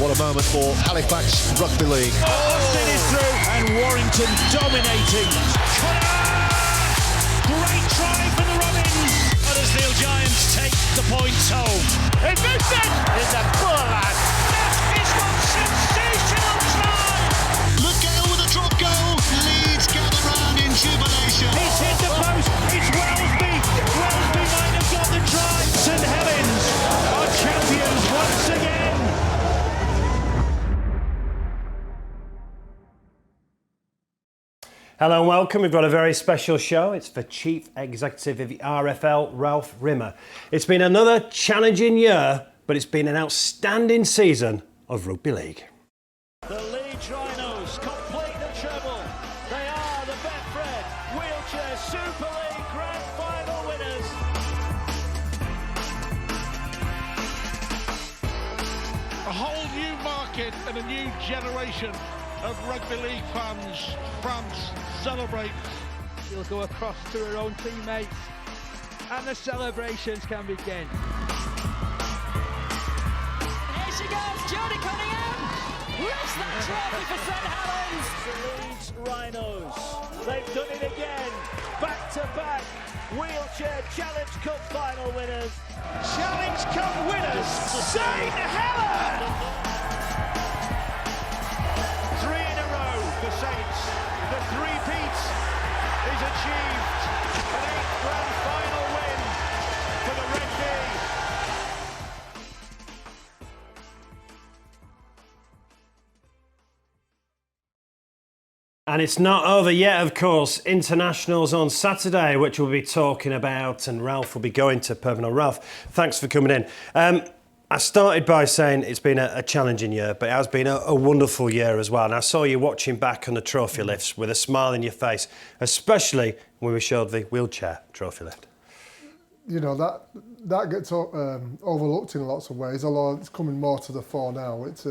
What a moment for Halifax Rugby League. Austin is through and Warrington dominating. Great try for the Robins. Huddersfield Giants take the points home. They missed it! It's a poor lad. That is one sensational try. Look out with a drop goal. Leeds gather round in jubilation. It's hit the post. It's Wellesby. Wellesby might have got the try. St Helens are champions once again. Hello and welcome. We've got a very special show. It's for Chief Executive of the RFL, Ralph Rimmer. It's been another challenging year, but it's been an outstanding season of Rugby League. The Leeds Rhinos complete the treble. They are the Betfred Wheelchair Super League Grand Final winners. A whole new market and a new generation of Rugby League fans. France celebrate. She'll go across to her own teammates and the celebrations can begin. Here she goes, Jodie Cunningham! Lifts that trophy for St Helens! The Leeds Rhinos, they've done it again. Back-to-back Wheelchair Challenge Cup final winners. Challenge Cup winners, St Helens! 3 in a row for Saints. The three-peat is achieved. An 8th grand final win for the Red Bee. And it's not over yet, of course. Internationals on Saturday, which we'll be talking about, and Ralph will be going to Permanent. Ralph, thanks for coming in. I started by saying it's been a challenging year, but it has been a wonderful year as well. And I saw you watching back on the trophy lifts with a smile in your face, especially when we showed the wheelchair trophy lift. You know, that gets overlooked in lots of ways, although it's coming more to the fore now. It's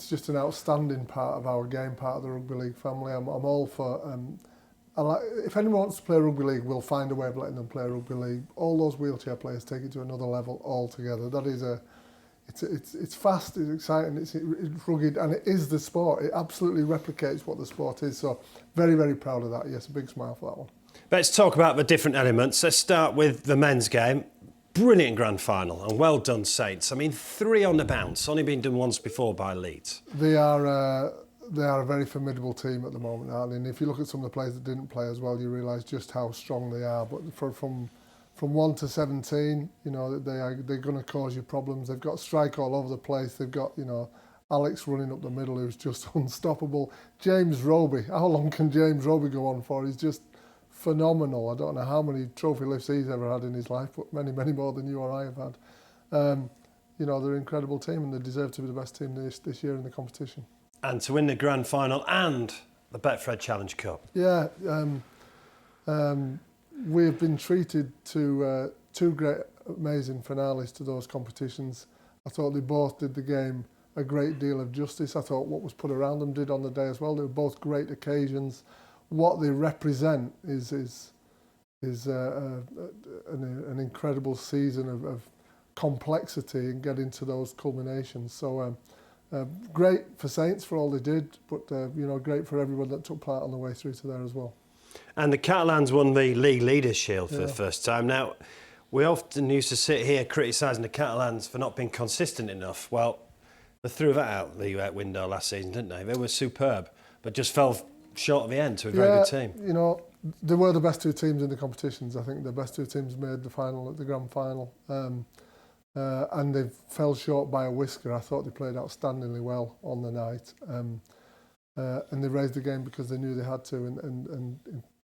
just an outstanding part of our game, part of the Rugby League family. I'm all for... if anyone wants to play Rugby League, we'll find a way of letting them play Rugby League. All those wheelchair players take it to another level altogether. That is it's fast, it's exciting, it's rugged, and it is the sport. It absolutely replicates what the sport is. So very, very proud of that. Yes, a big smile for that one. Let's talk about the different elements. Let's start with the men's game. Brilliant grand final, and well done, Saints. I mean, 3 on the bounce, only been done once before by Leeds. They are a very formidable team at the moment, aren't they? And if you look at some of the players that didn't play as well, you realise just how strong they are. But from 1 to 17, you know, they're going to cause you problems. They've got strike all over the place. They've got, you know, Alex running up the middle, who's just unstoppable. James Roby, how long can James Roby go on for? He's just phenomenal. I don't know how many trophy lifts he's ever had in his life, but many, many more than you or I have had. You know, they're an incredible team, and they deserve to be the best team this year in the competition. And to win the grand final and the Betfred Challenge Cup. Yeah, we've been treated to 2 great, amazing finales to those competitions. I thought they both did the game a great deal of justice. I thought what was put around them did on the day as well. They were both great occasions. What they represent is an incredible season of complexity and getting to those culminations. So great for Saints for all they did, but you know, great for everyone that took part on the way through to there as well. And the Catalans won the League Leaders' Shield for the first time. Now, we often used to sit here criticising the Catalans for not being consistent enough. Well, they threw that out the window last season, didn't they? They were superb, but just fell short at the end to a very good team. You know, they were the best 2 teams in the competitions. I think the best 2 teams made the final at the grand final. And they fell short by a whisker. I thought they played outstandingly well on the night. And they raised the game because they knew they had to. And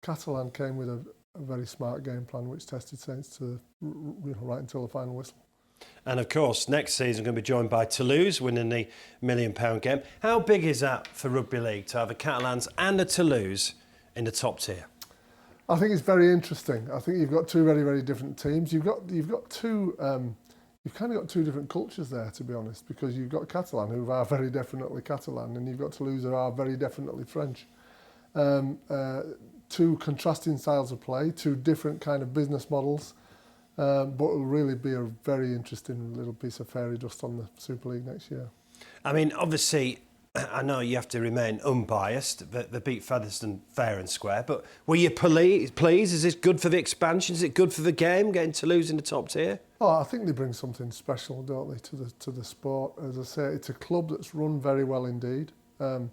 Catalan came with a very smart game plan, which tested Saints to, you know, right until the final whistle. And of course, next season, we're going to be joined by Toulouse, winning the £1 million game. How big is that for Rugby League to have a Catalans and a Toulouse in the top tier? I think it's very interesting. I think you've got 2 very, very different teams. You've got 2. You've kind of got 2 different cultures there, to be honest, because you've got Catalan, who are very definitely Catalan, and you've got Toulouse, who are very definitely French. 2 contrasting styles of play, 2 different kind of business models. But it'll really be a very interesting little piece of fairy dust on the Super League next year. I mean, obviously, I know you have to remain unbiased. They beat Featherstone fair and square, but were you pleased? Is this good for the expansion? Is it good for the game, getting Toulouse in the top tier? Oh, I think they bring something special, don't they, to the sport. As I say, it's a club that's run very well indeed, and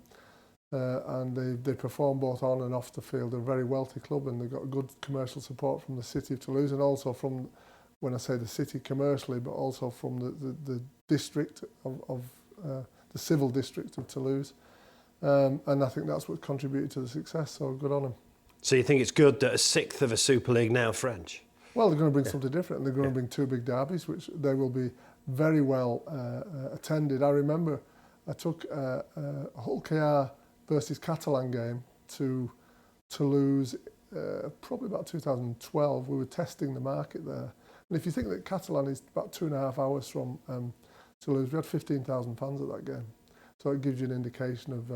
they perform both on and off the field. They're a very wealthy club, and they've got good commercial support from the city of Toulouse, and also from, when I say the city commercially, but also from the district of the civil district of Toulouse. And I think that's what contributed to the success, so good on them. So you think it's good that a sixth of a Super League now French? Well, they're going to bring something different, and they're going to bring two big derbies, which they will be very well attended. I remember I took a Hull KR versus Catalan game to Toulouse probably about 2012. We were testing the market there. And if you think that Catalan is about 2.5 hours from Toulouse, we had 15,000 fans at that game. So it gives you an indication of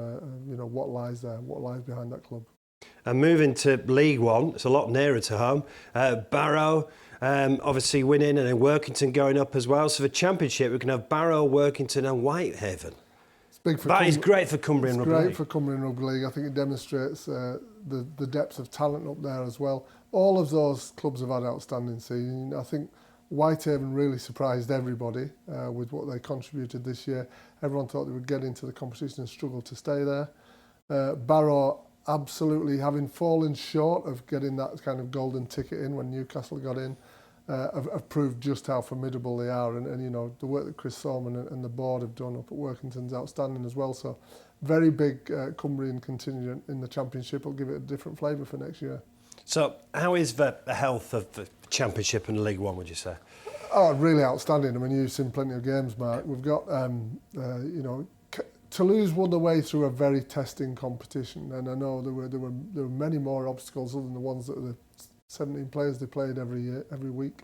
what lies there, what lies behind that club. And moving to League One, it's a lot nearer to home. Barrow obviously winning, and then Workington going up as well. So the Championship, we can have Barrow, Workington and Whitehaven. It's big for that is great for Cumbrian Rugby League. It's great for Cumbrian Rugby League. I think it demonstrates the depth of talent up there as well. All of those clubs have had outstanding seasons. I think Whitehaven really surprised everybody with what they contributed this year. Everyone thought they would get into the competition and struggle to stay there. Barrow, absolutely, having fallen short of getting that kind of golden ticket in when Newcastle got in, have proved just how formidable they are. And the work that Chris Sorman and the board have done up at Workington's outstanding as well. So very big Cumbrian contingent in the Championship will give it a different flavour for next year. So how is the health of the Championship and League One, would you say? Oh, really outstanding. I mean, you've seen plenty of games, Mark. We've got, Toulouse won the way through a very testing competition, and I know there were many more obstacles other than the ones that the 17 players they played every week.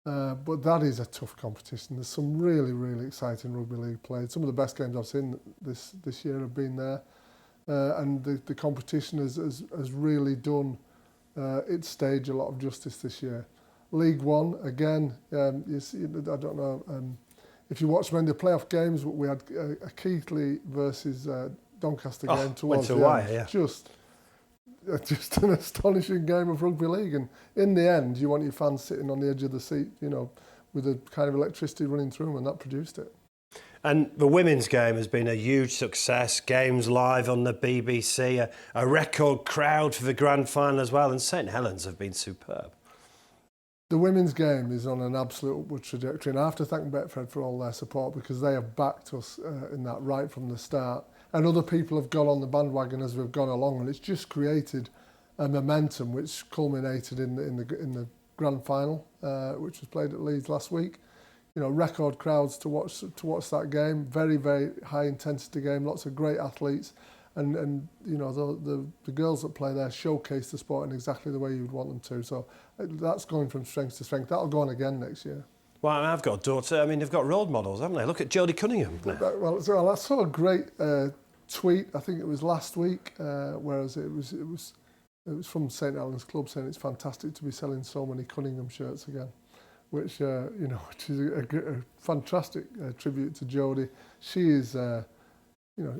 But that is a tough competition. There's some really, really exciting rugby league played. Some of the best games I've seen this year have been there, and the competition has really done its stage a lot of justice this year. League One, again, you see, I don't know if you watched many of the playoff games. We had a Keighley versus Doncaster game towards the end. Yeah. Just an astonishing game of rugby league. And in the end, you want your fans sitting on the edge of the seat, with a kind of electricity running through them, and that produced it. And the women's game has been a huge success. Games live on the BBC, a record crowd for the grand final as well, and St Helens have been superb. The women's game is on an absolute upward trajectory, and I have to thank Betfred for all their support, because they have backed us in that right from the start. And other people have gone on the bandwagon as we've gone along, and it's just created a momentum which culminated in the grand final, which was played at Leeds last week. Record crowds to watch that game. Very, very high intensity game. Lots of great athletes, and the girls that play there showcase the sport in exactly the way you'd want them to. So that's going from strength to strength. That'll go on again next year. Well, I've got a daughter. I mean, they've got role models, haven't they? Look at Jodie Cunningham. Well, I saw a great tweet. I think it was last week. Whereas it was from St Helens Club saying it's fantastic to be selling so many Cunningham shirts again, which which is a fantastic tribute to Jodie. She is, I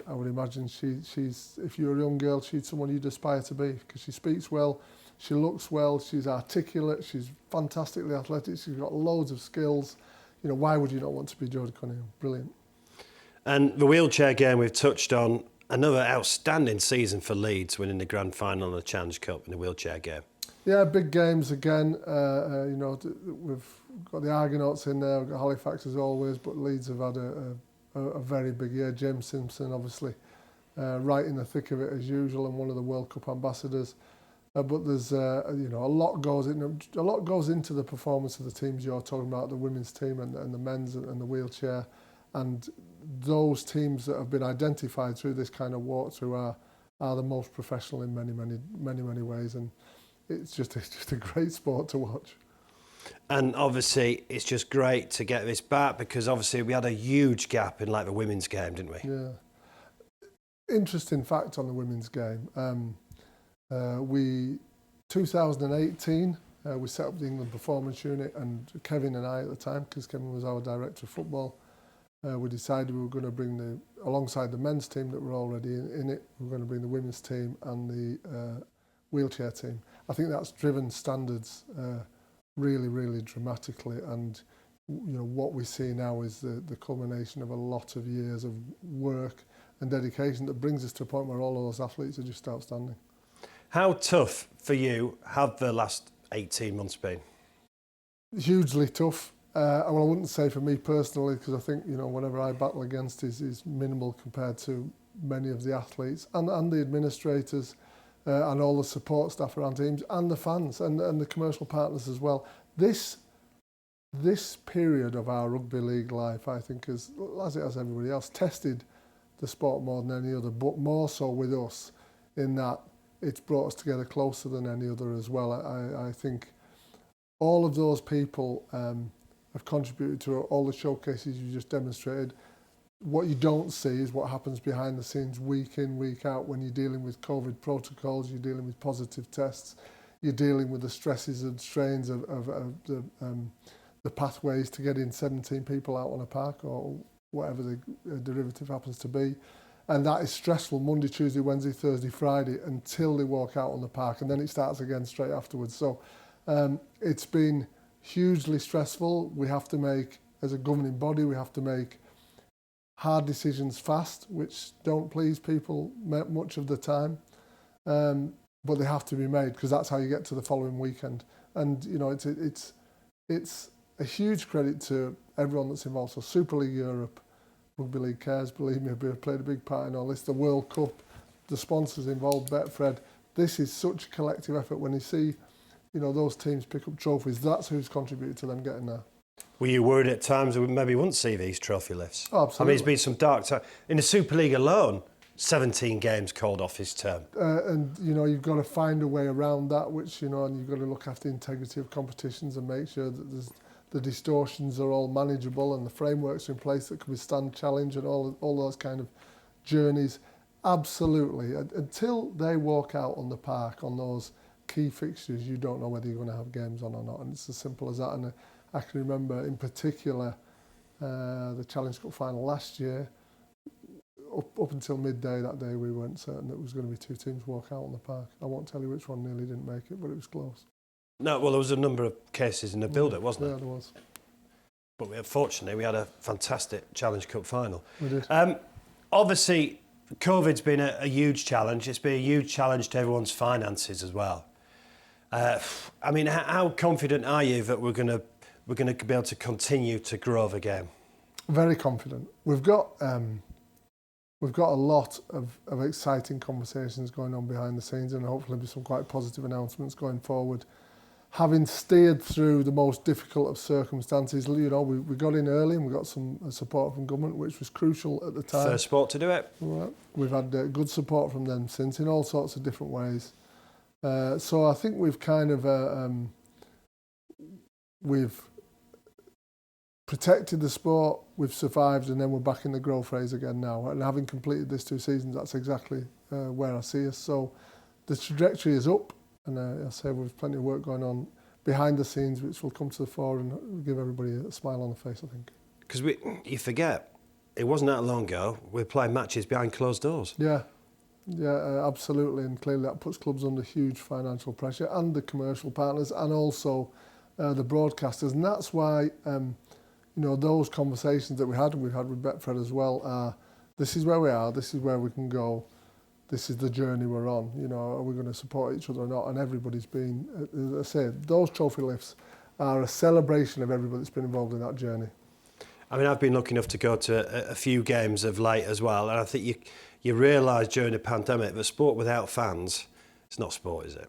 would imagine she's if you're a young girl, she's someone you'd aspire to be, because she speaks well, she looks well, she's articulate, she's fantastically athletic, she's got loads of skills. Why would you not want to be Jodie Cunningham? Brilliant. And the wheelchair game we've touched on, another outstanding season for Leeds, winning the grand final of the Challenge Cup in the wheelchair game. Yeah, big games again. We've got the Argonauts in there, we've got Halifax as always, but Leeds have had a very big year. James Simpson, obviously, right in the thick of it as usual, and one of the World Cup ambassadors. But there's a lot goes into the performance of the teams you're talking about, the women's team and the men's and the wheelchair, and those teams that have been identified through this kind of walkthrough are the most professional in many ways, and it's just a great sport to watch. And obviously it's just great to get this back, because obviously we had a huge gap in the women's game, didn't we? Yeah. Interesting fact on the women's game. 2018 We set up the England Performance Unit, and Kevin and I at the time, because Kevin was our director of football, we decided we were going to bring alongside the men's team that were already in it, we were going to bring the women's team and the wheelchair team. I think that's driven standards really, really dramatically, and what we see now is the culmination of a lot of years of work and dedication that brings us to a point where all of those athletes are just outstanding. How tough for you have the last 18 months been? Hugely tough. Well, I wouldn't say for me personally, because I think whatever I battle against is minimal compared to many of the athletes and the administrators and all the support staff around teams and the fans and the commercial partners as well. This period of our rugby league life, I think, as it has everybody else, tested the sport more than any other, but more so with us in that it's brought us together closer than any other as well. I think all of those people have contributed to all the showcases you just demonstrated. What you don't see is what happens behind the scenes week in, week out when you're dealing with COVID protocols, you're dealing with positive tests, you're dealing with the stresses and strains of the pathways to getting 17 people out on a park or whatever the derivative happens to be. And that is stressful Monday, Tuesday, Wednesday, Thursday, Friday until they walk out on the park, and then it starts again straight afterwards. So it's been hugely stressful. We have to make, as a governing body, we have to make hard decisions fast, which don't please people much of the time. But they have to be made because that's how you get to the following weekend. And it's a huge credit to everyone that's involved. So Super League Europe, Rugby League Cares, believe me, have played a big part in all this. The World Cup, the sponsors involved, Betfred. This is such a collective effort. When you see, those teams pick up trophies, that's who's contributed to them getting there. Were you worried at times that we maybe wouldn't see these trophy lifts? Oh, absolutely. I mean, it's been some dark times. In the Super League alone, 17 games called off his term. And you've got to find a way around that, which, and you've got to look after the integrity of competitions and make sure that the distortions are all manageable and the frameworks in place that can withstand challenge and all those kind of journeys. Absolutely. Until they walk out on the park on those key fixtures, you don't know whether you're going to have games on or not. And it's as simple as that. And I can remember in particular the Challenge Cup final last year. Up until midday that day, we weren't certain that it was going to be two teams walk out on the park. I won't tell you which one nearly didn't make it, but it was close. No, well, there was a number of cases in the build-up, wasn't there? Yeah, there was. But fortunately, we had a fantastic Challenge Cup final. We did. Obviously, COVID's been a huge challenge. It's been a huge challenge to everyone's finances as well. I mean, how confident are you that we're going to be able to continue to grow the game? Very confident. We've got a lot of exciting conversations going on behind the scenes, and hopefully be some quite positive announcements going forward. Having steered through the most difficult of circumstances, we got in early and we got some support from government, which was crucial at the time. First sport to do it. Right. We've had good support from them since in all sorts of different ways. So I think we've kind of we've protected the sport, we've survived, and then we're back in the growth phase again now. And having completed these 2 seasons, that's exactly where I see us. So the trajectory is up, and I say we've plenty of work going on behind the scenes, which will come to the fore and give everybody a smile on the face, I think. Because you forget, it wasn't that long ago, we were playing matches behind closed doors. Yeah, absolutely, and clearly that puts clubs under huge financial pressure, and the commercial partners, and also the broadcasters, and that's why those conversations that we've had with Betfred as well are, this is where we are, this is where we can go, this is the journey we're on, are we going to support each other or not? And everybody's been, as I say, those trophy lifts are a celebration of everybody that's been involved in that journey. I mean, I've been lucky enough to go to a few games of late as well, and I think you realise during the pandemic that sport without fans, it's not sport, is it?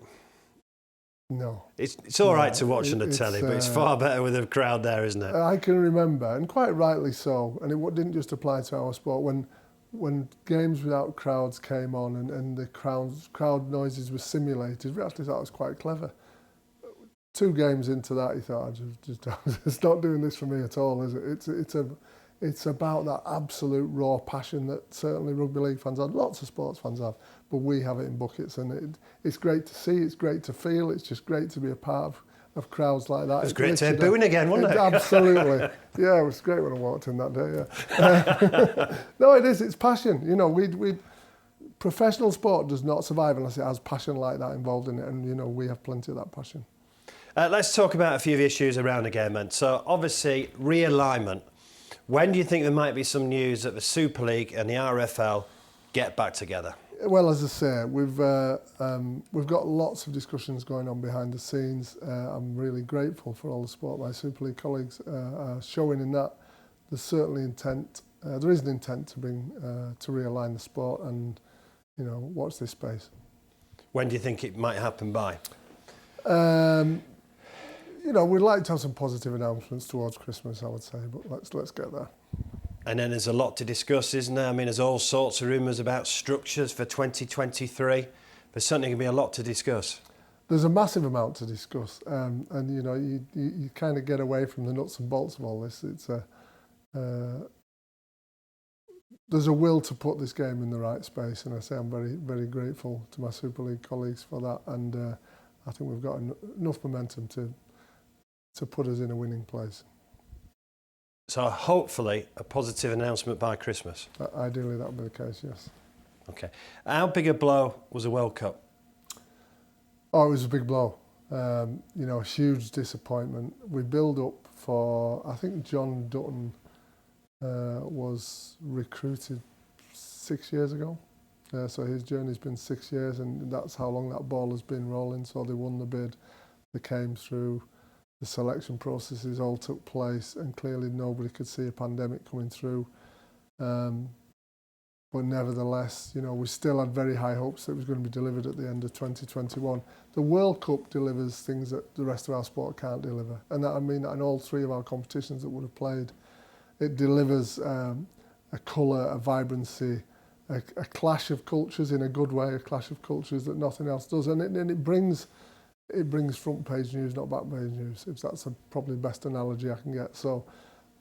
No. It's all right to watch on the telly, but it's far better with a crowd there, isn't it? I can remember, and quite rightly so, and it didn't just apply to our sport, when games without crowds came on and the crowd noises were simulated, we actually thought it was quite clever. 2 games into that, you thought, it's not doing this for me at all, is it? It's about that absolute raw passion that certainly rugby league fans have, lots of sports fans have, but we have it in buckets, and it's great to see, it's great to feel, it's just great to be a part of crowds like that. It was great to hear booing again, wasn't it? Absolutely. Yeah, it was great when I walked in that day, yeah. No, it is. It's passion. You know, professional sport does not survive unless it has passion like that involved in it, and, you know, we have plenty of that passion. Let's talk about a few of the issues around the game, then. So, obviously, realignment. When do you think there might be some news that the Super League and the RFL get back together? Well, as I say, we've got lots of discussions going on behind the scenes. I'm really grateful for all the support my Super League colleagues are showing in that. There's certainly intent. There is an intent to bring to realign the sport, and, you know, watch this space. When do you think it might happen by? You know, we'd like to have some positive announcements towards Christmas, I would say, but let's get there. And then there's a lot to discuss, isn't there? I mean, there's all sorts of rumours about structures for 2023. There's certainly going to be a lot to discuss. There's a massive amount to discuss, and, you know, you kind of get away from the nuts and bolts of all this. It's there's a will to put this game in the right space, and I say I'm very, very grateful to my Super League colleagues for that, and I think we've got enough momentum to put us in a winning place. So hopefully a positive announcement by Christmas. Ideally that would be the case, yes. Okay. How big a blow was the World Cup? Oh, it was a big blow. You know, a huge disappointment. We build up for, I think John Dutton was recruited 6 years ago. So his journey's been 6 years, and that's how long that ball has been rolling. So they won the bid, they came through, the selection processes all took place, and clearly nobody could see a pandemic coming through. But nevertheless, you know, we still had very high hopes that it was going to be delivered at the end of 2021. The World Cup delivers things that the rest of our sport can't deliver. And that, I mean that in all three of our competitions that would have played. It delivers a colour, a vibrancy, a clash of cultures in a good way, a clash of cultures that nothing else does. And it brings front page news, not back page news. If that's probably the best analogy I can get. So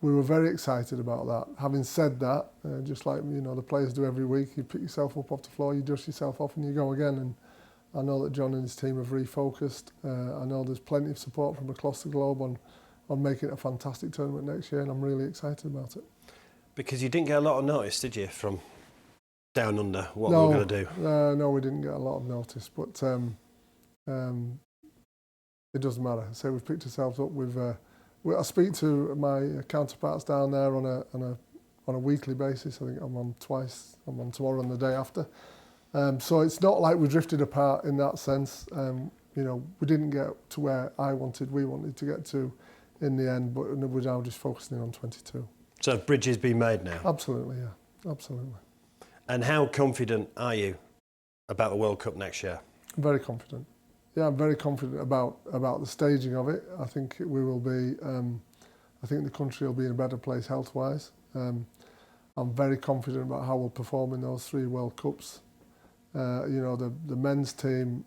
we were very excited about that. Having said that, just like, you know, the players do every week, you pick yourself up off the floor, you dust yourself off and you go again. And I know that John and his team have refocused. I know there's plenty of support from across the globe on making it a fantastic tournament next year, and I'm really excited about it. Because you didn't get a lot of notice, did you, from down under, what we were going to do? No, we didn't get a lot of notice, but it doesn't matter. So we've picked ourselves up. I speak to my counterparts down there on a weekly basis. I think I'm on twice. I'm on tomorrow and the day after. So it's not like we drifted apart in that sense. You know, we didn't get to where we wanted to get to in the end, but we're now just focusing on 22. So have bridges been made now? Absolutely, yeah, absolutely. And how confident are you about the World Cup next year? I'm very confident. Yeah, I'm very confident about the staging of it. I think we will be. I think the country will be in a better place health-wise. I'm very confident about how we'll perform in those 3 World Cups. You know, the men's team.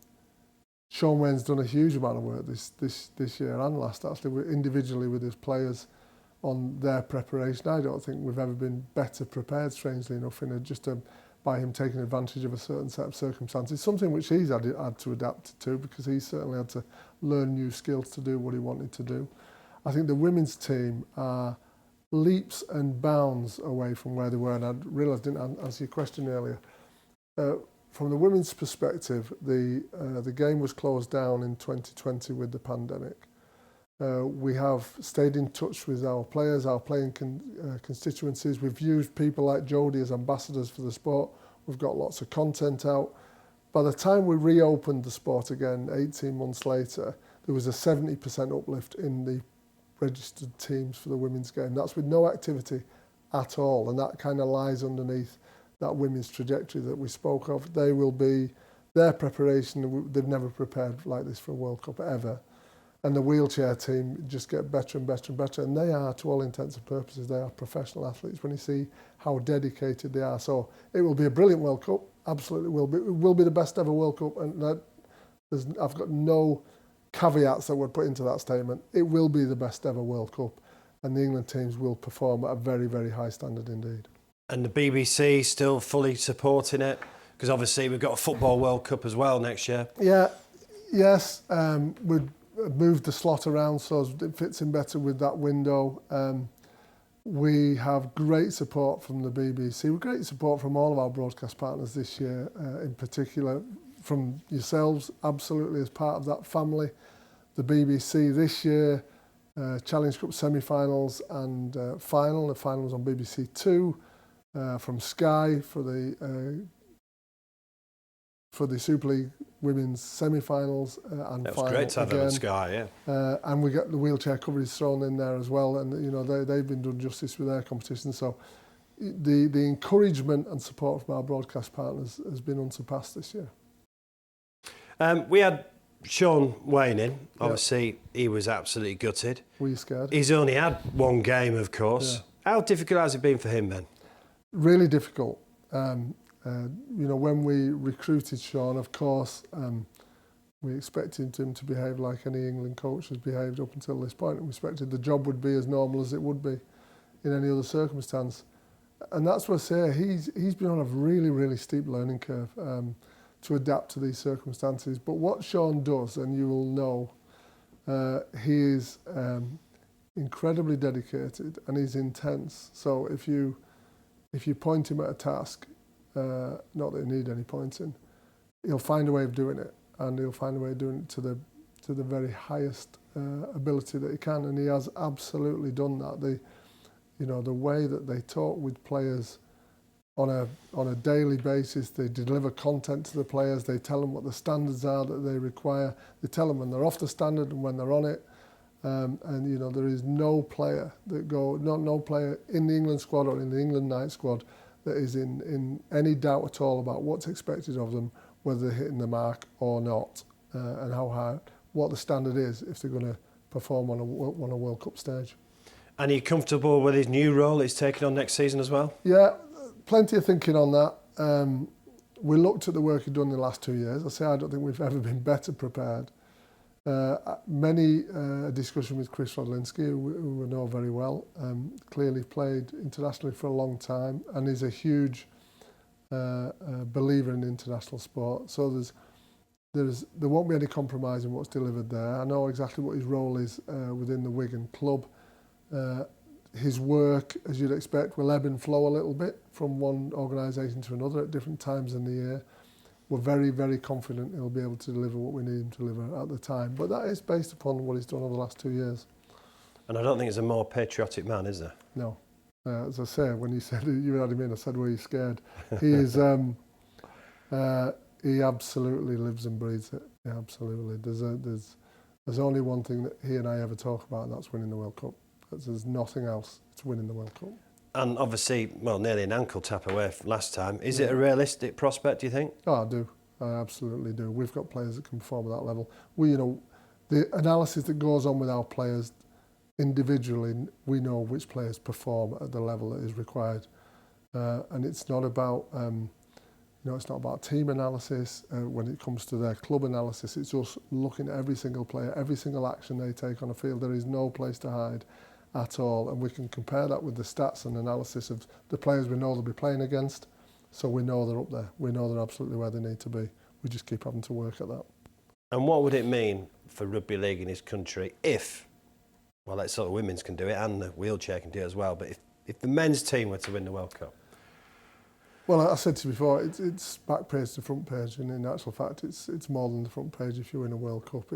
Shaun Wane's done a huge amount of work this year and last, actually, individually with his players on their preparation. I don't think we've ever been better prepared, strangely enough, by him taking advantage of a certain set of circumstances, something which he's had to adapt to, because he certainly had to learn new skills to do what he wanted to do. I think the women's team are leaps and bounds away from where they were, and I realised I didn't answer your question earlier. From the women's perspective, the game was closed down in 2020 with the pandemic. We have stayed in touch with our players, our playing constituencies. We've used people like Jodie as ambassadors for the sport. We've got lots of content out. By the time we reopened the sport again 18 months later, there was a 70% uplift in the registered teams for the women's game. That's with no activity at all, and that kind of lies underneath that women's trajectory that we spoke of. Their preparation, they've never prepared like this for a World Cup ever. And the wheelchair team just get better and better and better. And they are, to all intents and purposes, they are professional athletes when you see how dedicated they are. So it will be a brilliant World Cup, absolutely will be. It will be the best ever World Cup. And I've got no caveats that would put into that statement. It will be the best ever World Cup. And the England teams will perform at a very, very high standard indeed. And the BBC still fully supporting it? Because obviously we've got a Football World Cup as well next year. Yeah, yes. moved the slot around so it fits in better with that window. We have great support from the BBC, great support from all of our broadcast partners this year, in particular from yourselves, absolutely as part of that family. The BBC this year, Challenge Cup semi-finals and final. The final was on BBC Two, from Sky for the Super League Women's semi-finals and that was final great to have them again. on Sky, yeah. And we get the wheelchair coverage thrown in there as well, and you know they've been done justice with their competition. So the encouragement and support from our broadcast partners has been unsurpassed this year. We had Shaun Wane in. Obviously, he was absolutely gutted. Were you scared? He's only had one game, of course. Yeah. How difficult has it been for him then? Really difficult. You know, when we recruited Shaun, of course, we expected him to behave like any England coach has behaved up until this point. We expected the job would be as normal as it would be in any other circumstance. And that's what I say, he's been on a really, really steep learning curve to adapt to these circumstances. But what Shaun does, and you will know, he is incredibly dedicated and he's intense. So if you point him at a task, not that he need any pointing, he'll find a way of doing it, and he'll find a way of doing it to the very highest ability that he can, and he has absolutely done that. The way that they talk with players on a daily basis, they deliver content to the players, they tell them what the standards are that they require, they tell them when they're off the standard and when they're on it, and you know there is no player no player in the England squad or in the England night squad that is in any doubt at all about what's expected of them, whether they're hitting the mark or not, and how high, what the standard is if they're going to perform on a World Cup stage. And are you comfortable with his new role he's taking on next season as well? Yeah, plenty of thinking on that. We looked at the work he'd done in the last 2 years. I don't think we've ever been better prepared. Many discussion with Chris Rodlinski, who we know very well, clearly played internationally for a long time and is a huge believer in international sport. So there won't be any compromise in what's delivered there. I know exactly what his role is within the Wigan club. His work, as you'd expect, will ebb and flow a little bit from one organisation to another at different times in the year. We're very, very confident he'll be able to deliver what we need him to deliver at the time. But that is based upon what he's done over the last 2 years. And I don't think he's a more patriotic man, is there? No. As I say, when you said you had him in, I said, were you scared? He is. He absolutely lives and breathes it. Yeah, absolutely. There's only one thing that he and I ever talk about, and that's winning the World Cup. There's nothing else. It's winning the World Cup. And obviously, well, nearly an ankle tap away last time. Is it a realistic prospect, do you think? Oh, I do. I absolutely do. We've got players that can perform at that level. The analysis that goes on with our players individually, we know which players perform at the level that is required. And it's not about, it's not about team analysis when it comes to their club analysis. It's just looking at every single player, every single action they take on a field. There is no place to hide at all, and we can compare that with the stats and analysis of the players we know they'll be playing against, so we know they're up there. We know they're absolutely where they need to be. We just keep having to work at that. And what would it mean for rugby league in this country if, well, let's sort of women's can do it and the wheelchair can do it as well, but if the men's team were to win the World Cup? Well, I said to you before, it's back page to front page, and in actual fact, it's more than the front page if you win a World Cup.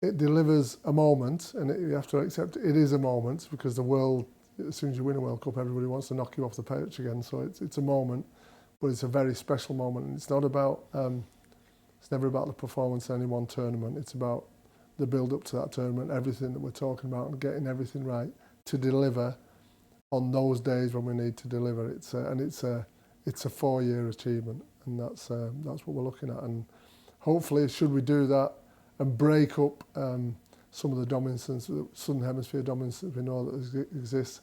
It delivers a moment, and you have to accept it is a moment, because the world, as soon as you win a World Cup, everybody wants to knock you off the pitch again. So it's a moment, but it's a very special moment, and it's not about, it's never about the performance in any one tournament. It's about the build up to that tournament, everything that we're talking about, and getting everything right to deliver on those days when we need to deliver. It's a 4-year achievement, and that's what we're looking at. And hopefully, should we do that and break up some of the dominance, the Southern Hemisphere dominance that we know that exists,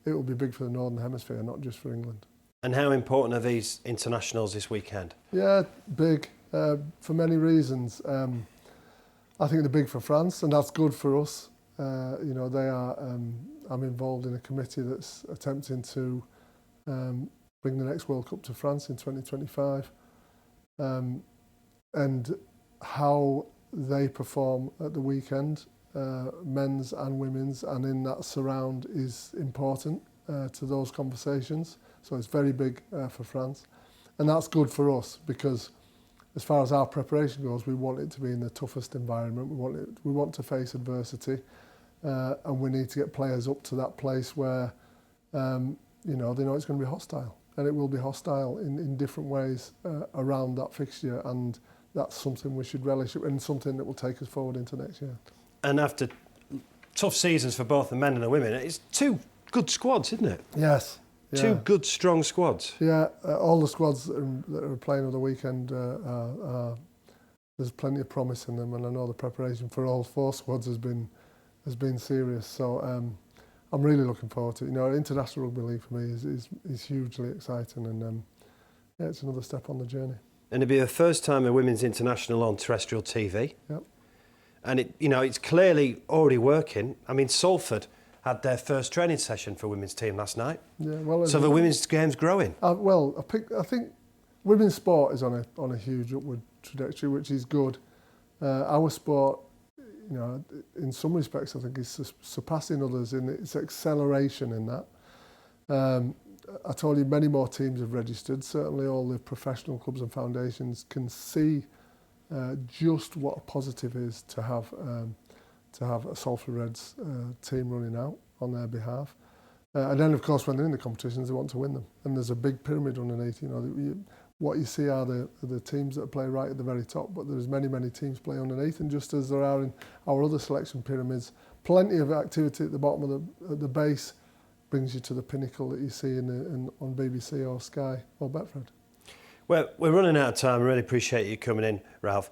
it will be big for the Northern Hemisphere, not just for England. And how important are these internationals this weekend? Yeah, big for many reasons. I think they're big for France, and that's good for us. They are. I'm involved in a committee that's attempting to bring the next World Cup to France in 2025, and how they perform at the weekend, men's and women's, and in that surround is important to those conversations. So it's very big for France. And that's good for us because as far as our preparation goes, we want it to be in the toughest environment. We want to face adversity, and we need to get players up to that place where they know it's going to be hostile, and it will be hostile in different ways around that fixture, and that's something we should relish and something that will take us forward into next year. And after tough seasons for both the men and the women, it's two good squads, isn't it? Yes. Yeah. Two good, strong squads. Yeah, all the squads that are playing on the weekend, there's plenty of promise in them, and I know the preparation for all four squads has been serious. So I'm really looking forward to it. International Rugby League for me is hugely exciting, and it's another step on the journey. And it'll be the first time a women's international on terrestrial TV. Yep. And it's clearly already working. I mean, Salford had their first training session for women's team last night. Yeah, well, so the women's game's growing. I think women's sport is on a huge upward trajectory, which is good. Our sport, in some respects, I think is surpassing others in its acceleration in that. I told you many more teams have registered. Certainly, all the professional clubs and foundations can see just what a positive is to have a Salford Reds team running out on their behalf. And then, of course, when they're in the competitions, they want to win them. And there's a big pyramid underneath. What you see are the teams that play right at the very top, but there's many, many teams play underneath. And just as there are in our other selection pyramids, plenty of activity at the bottom of the base brings you to the pinnacle that you see on BBC or Sky or Betfred. Well, we're running out of time. I really appreciate you coming in, Ralph.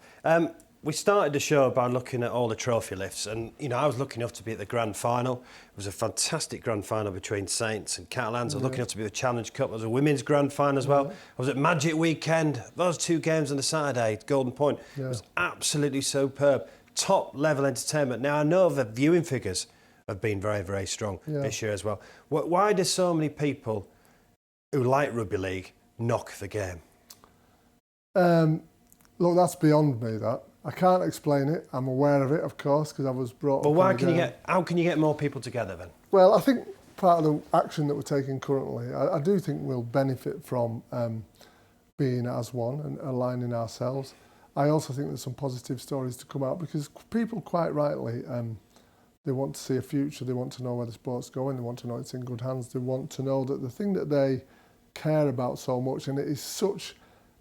We started the show by looking at all the trophy lifts, and I was lucky enough to be at the grand final. It was a fantastic grand final between Saints and Catalans. I was lucky enough to be at the Challenge Cup. There was a women's grand final as well. I was at Magic Weekend. Those two games on the Saturday, Golden Point, was absolutely superb. Top level entertainment. Now I know the viewing figures have been very, very strong this year as well. Why do so many people who like rugby league knock the game? Look, that's beyond me. That I can't explain it. I'm aware of it, of course, because I was brought up. Well, how can you get more people together then? Well, I think part of the action that we're taking currently, I do think we'll benefit from being as one and aligning ourselves. I also think there's some positive stories to come out because people, quite rightly, they want to see a future. They want to know where the sport's going. They want to know it's in good hands. They want to know that the thing that they care about so much, and it is such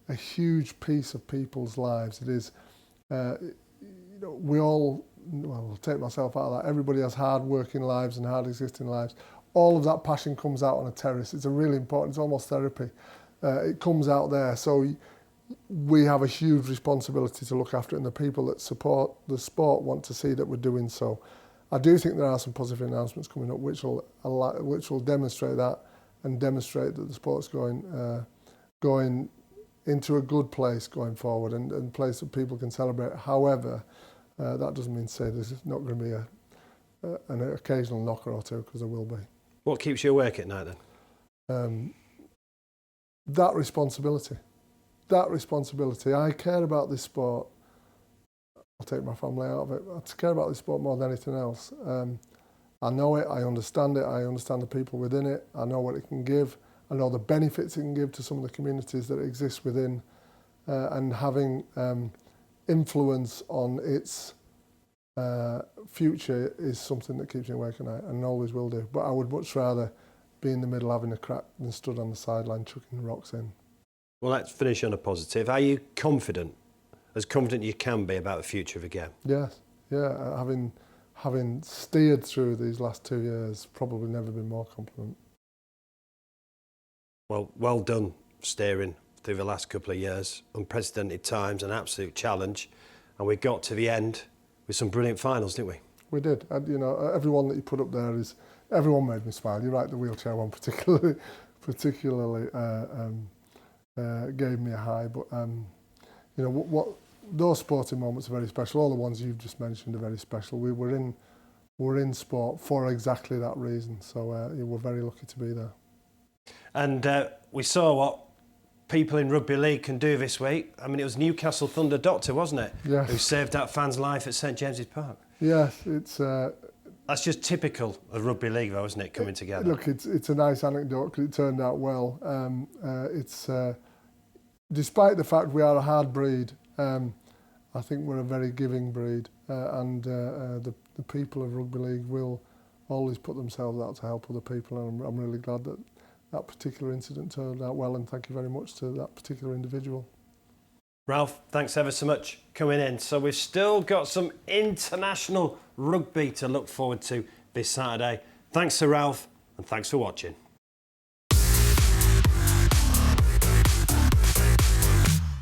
a huge piece of people's lives. It is, we all, I'll take myself out of that, everybody has hard working lives and hard existing lives. All of that passion comes out on a terrace. It's a really important, it's almost therapy. It comes out there. So we have a huge responsibility to look after it, and the people that support the sport want to see that we're doing so. I do think there are some positive announcements coming up which will demonstrate that and demonstrate that the sport's going into a good place going forward and a place that people can celebrate. However, that doesn't mean to say there's not going to be an occasional knocker or two, because there will be. What keeps you awake at night then? That responsibility. I care about this sport. I'll take my family out of it. I care about this sport more than anything else. I know it, I understand the people within it, I know what it can give. I know the benefits it can give to some of the communities that exist within, and having influence on its future is something that keeps me awake at night and always will do. But I would much rather be in the middle having a crack than stood on the sideline chucking rocks in. Well, let's finish on a positive. Are you confident, as confident you can be, about the future of the game? Yes, yeah. Having steered through these last 2 years, probably never been more confident. Well done steering through the last couple of years. Unprecedented times, an absolute challenge. And we got to the end with some brilliant finals, didn't we? We did. Everyone that you put up there everyone made me smile. You're right, the wheelchair one particularly gave me a high. But, what those sporting moments are very special. All the ones you've just mentioned are very special. We're in sport for exactly that reason. So we're very lucky to be there. And we saw what people in Rugby League can do this week. I mean, it was Newcastle Thunder Doctor, wasn't it? Yes. Who saved that fan's life at St James's Park. Yes, it's... That's just typical of Rugby League, though, isn't it, coming together? Look, it's a nice anecdote because it turned out well. Despite the fact we are a hard breed, I think we're a very giving breed, and the people of Rugby League will always put themselves out to help other people, and I'm really glad that that particular incident turned out well, and thank you very much to that particular individual. Ralph, thanks ever so much coming in. So we've still got some international rugby to look forward to this Saturday. Thanks to Ralph, and thanks for watching.